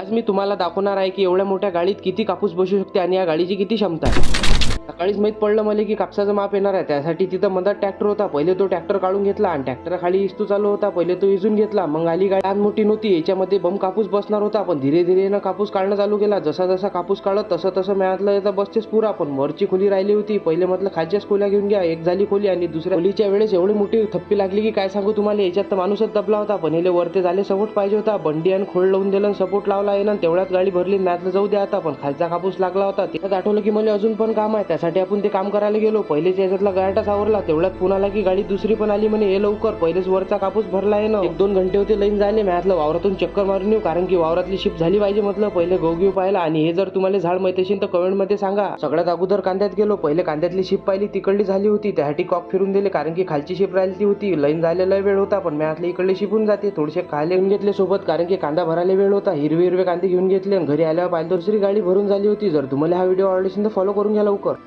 आज मी तुम्हाला दाखवणार आहे की एवढ्या मोठ्या गाडीत किती कापूस बसू शकते आणि या गाडीची किती क्षमता आहे। सकाळीच माहीत पडलं मला की कापसाचं माप येणार आहे। त्यासाठी तिथं मधात ट्रॅक्टर होता। पहिले तो ट्रॅक्टर काढून घेतला आणि ट्रॅक्टर खाली इस्तू चालू होता। पहिले तो इजून घेतला, मग आली गाडी लहान मोठी नव्हती, याच्यामध्ये बम कापूस बसणार होता। पण धीरे धीरे कापूस काढणं चालू केला। जसा जसा कापूस काढत तसं तसं मिळालं येतं बसतेच पुरा। पण वरची खोली राहिली होती। पहिले म्हटलं खालच्याच खोल्या घेऊन घ्या। एक झाली खोली आणि दुसऱ्या खोलीच्या वेळेस एवढी मोठी थप्पी लागली की काय सांगू तुम्हाला। याच्यात तर माणूसच दबला होता। पण हे वरते झाले सपोर्ट पाहिजे होता। बंडी आणि खोड लावून दिलं, सपोर्ट लावला आहे ना, तेवढ्यात गाडी भरली। मॅथला जाऊ द्या आता, पण खालचा कापूस लागला होता। त्यात आठवलं की मला अजून पण काम आहे। त्यासाठी आपण ते काम करायला गेलो। पहिलेच याच्यातला गारटाच आवरला, तेवढ्यात फोन आला की गाडी दुसरी पण आली म्हणे ये लवकर, पहिलेच वरचा कापूस भरला आहे ना। 1-2 घंटे होते लाईन झाले। मॅथला वावरातून चक्कर मारून येऊ, कारण की वावरातली शिफ्ट झाली पाहिजे म्हटलं। पहिले गहू पाहिला। आणि हे जर तुम्हाला झाड माहिती असेल तर कमेंट मध्ये सांगा। सगळ्यात अगोदर कांद्यात गेलो। पहिले कांद्यातली शिफ्ट पाहिली, तिकडली झाली होती। त्यासाठी कॉक फिरून दिले, कारण की खालची शिफ्ट राहिली होती। लाईन झालेला वेळ होता, पण मॅथला इकडले शिपून जाते। थोडेसे कांदे घेऊन घेतले सोबत, कारण की कांदा भरायला वेळ होता। हिरवे हिरवे कांदे घेऊन घेतले आणि घरी आल्यावर पाहिलं दुसरी गाडी भरून झाली होती। जर तुम्हाला हा व्हिडिओ आवडला असेल तर फॉलो करून घ्या लवकर।